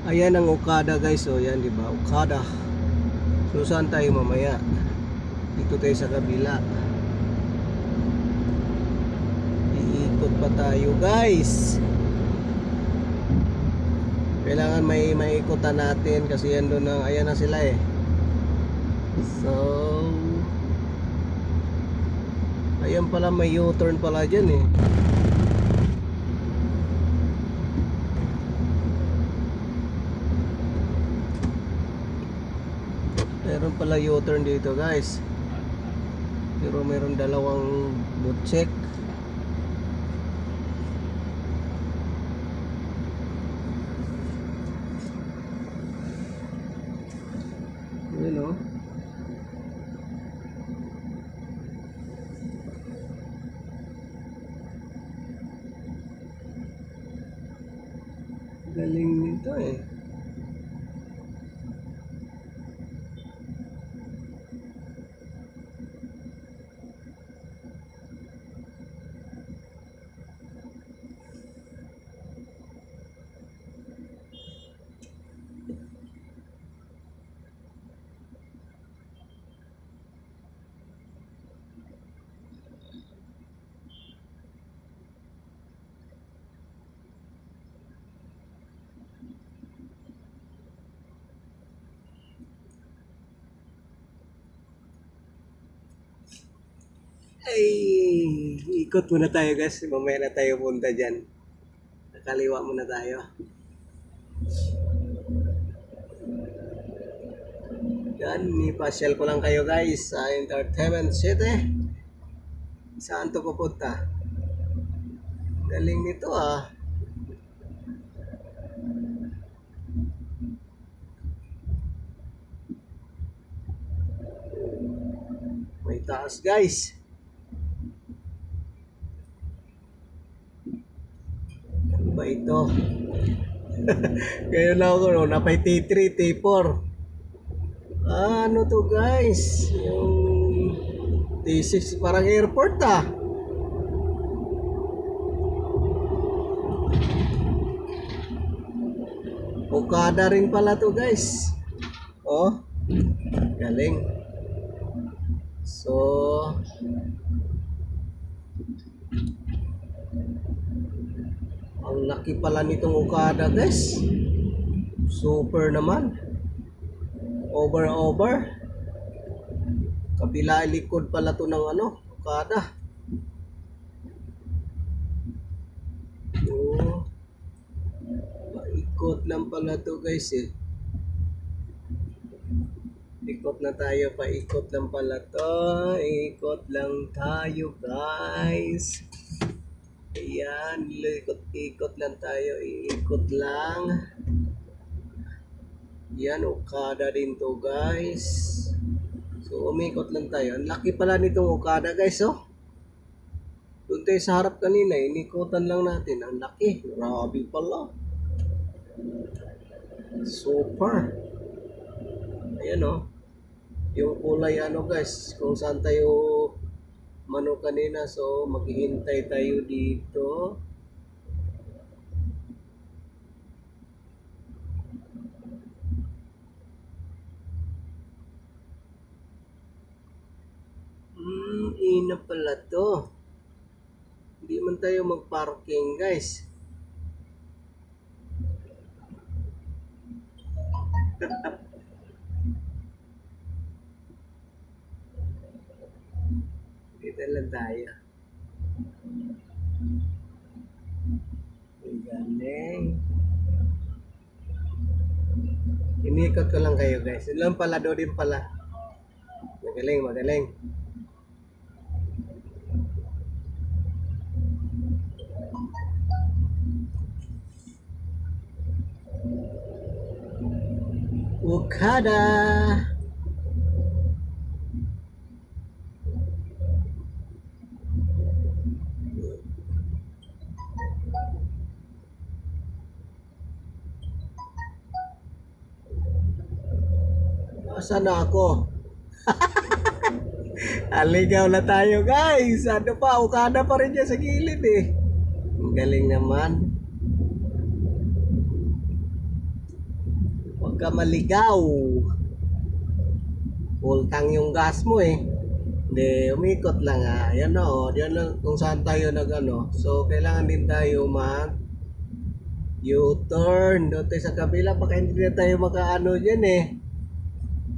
Ayan ang Okada guys, so yan, di ba? Okada. So saan tayo mamaya? Dito tayo sa kabila. Iikot pa tayo guys. Kailangan may maikutan natin kasi yan doon ang, ayan na sila eh. So ayan pala, may U-turn pala dyan eh. Meron pala U-turn dito guys. Pero meron dalawang boot check. Yun o. Galing nito eh. Ay, ikot muna tayo guys. Mamaya na tayo punta dyan. Nakaliwa muna tayo. Yan, ipasyal ko lang kayo guys sa Entertainment City. Saan to pupunta? Galing nito ah. May taas guys. Ano ba ito? Ngayon lang ako, no? Napay T3, T4. Ano to guys? Yung T6 parang airport ah. Okada rin pala to guys. Oh, galing. So ang laki pala nitong Okada guys. Super naman. Over. Kabila likod pala to ng ano, Okada. Oh, paikot lang pala to guys eh. Ikot na tayo, paikot lang pala to. Ikot lang tayo guys. Ayan, ikot lang tayo. Ikot lang. Yan, Okada din to guys. So umikot lang tayo. Ang laki pala nitong Okada guys oh. Doon tayo sa harap kanina, inikotan lang natin. Ang laki, grabe pala. Super. Ayan oh. Yung kulay ano guys, kung saan tayo mano kanina. So maghihintay tayo dito. Ina pala to. Hindi man tayo mag-parking guys. Dito lang tayo. Ang galing. Inikot ko lang kayo guys. Ilang pala do din pala. Magaling. Okada. Asan na ako? Aligaw na tayo guys. Ano pa? Okada pa rin dyan sa gilid eh. Ang galing naman. ka maligaw. Full tank yung gas mo eh. Hindi, umikot lang ah. Yan na oh. Yan lang kung saan tayo nag-ano. So, kailangan din tayo mag U-turn. Doon tayo sa kabila. Baka hindi na tayo makaano dyan eh.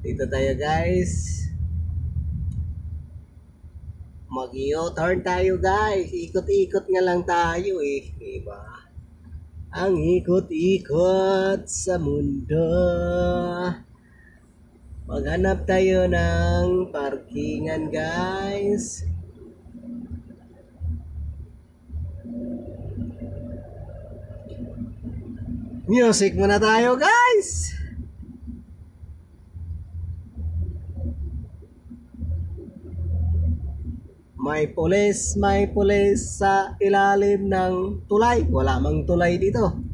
Dito tayo guys. Mag U-turn tayo guys. Ikot-ikot nga lang tayo eh. Diba? Ang ikot-ikot sa mundo. Maghanap tayo ng parkingan guys. Music muna tayo guys. May pulis sa ilalim ng tulay. Wala mang tulay dito.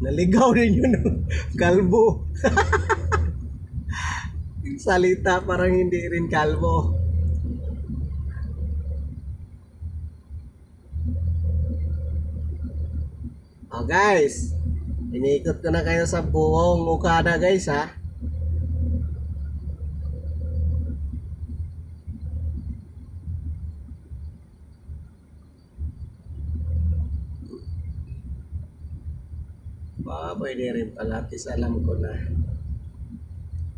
Naligaw din yun, kalbo. Salita parang hindi rin kalbo. Oh guys, iniikot ko na kayo sa buong Okada guys ha. Pwede rin pala. Alam ko na.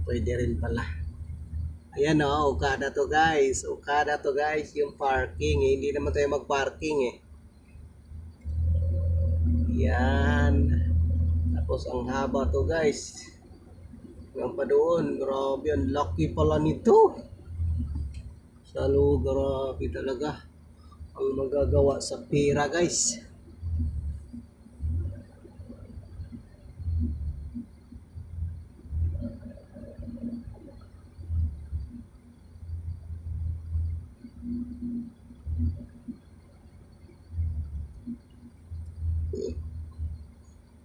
Pwede rin pala. Ayan o, Okada to guys. Okada to guys, yung parking eh. Hindi naman tayo mag-parking eh. Yan. Tapos ang haba to guys. Hanggang pa doon. Grabe, ang laki pala nito. Salo, grabe talaga. Ang magagawa sa pera guys.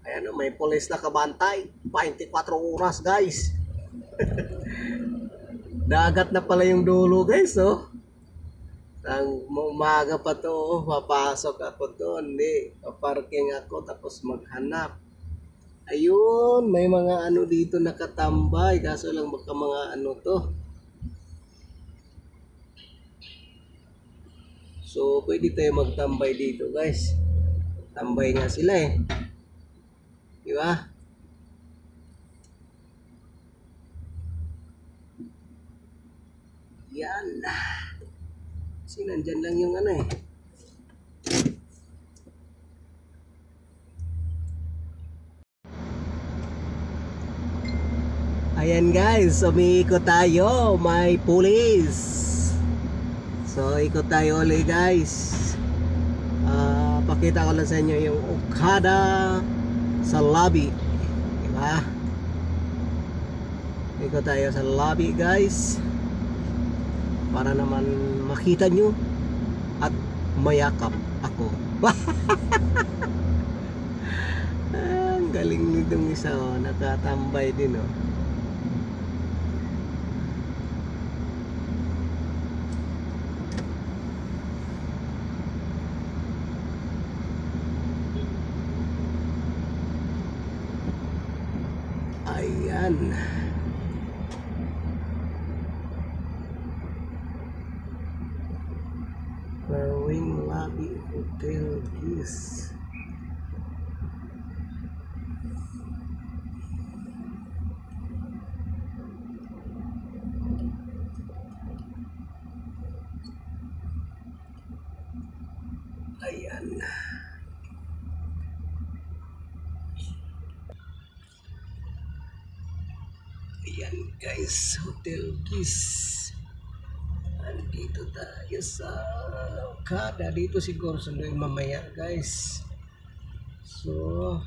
Ayan o, may pulis na kabantay. 24 oras guys. Dagat na pala yung dulo guys oh. Ang umaga pa to oh, papasok ako doon. Hindi, paparking ako tapos maghanap. Ayun, may mga ano dito nakatambay. Kaso lang baka mga ano to. So, pwede tayo magtambay dito guys. Tambay nga sila eh. Diba? Yan. Kasi nandyan lang yung ano eh. Ayan guys, umiikot tayo. May pulis. So, ikot tayo ulit guys. Pakita ko lang sa inyo yung Okada sa lobby. Diba? Ikot tayo sa lobby guys. Para naman makita nyo at mayakap ako. Ang galing nitong isa oh. Nakatambay din oh. Ayan. Berwing Lobby Hotel Kiss. Ayan. Ayan guys, Hotel Kiss. Andito tayo sa Okada. Dito siguro sunduin mamaya guys. So,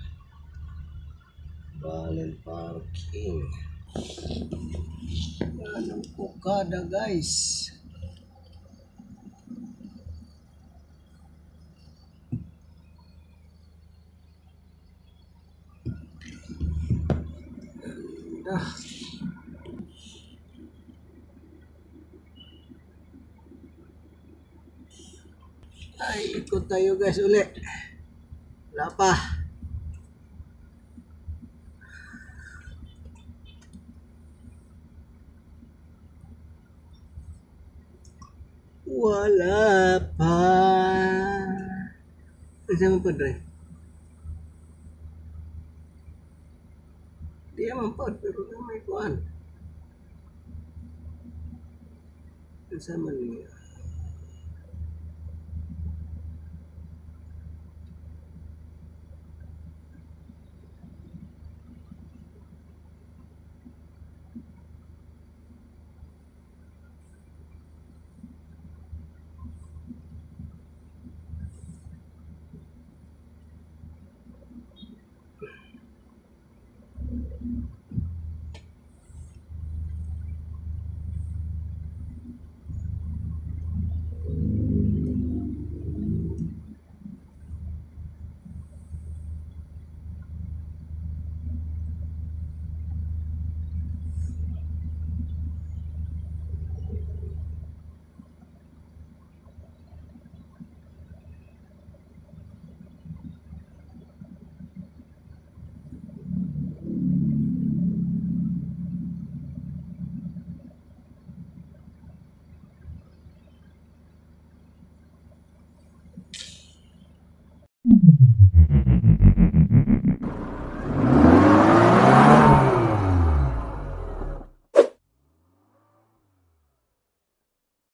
Balen Parking. Yan ang Okada guys. Ganda. Ay, ikot tayo guys uli. Wala pa. Wala pa. Kasi mo pa, Dre? Di naman pa, pero may kuhan. Isa man niya.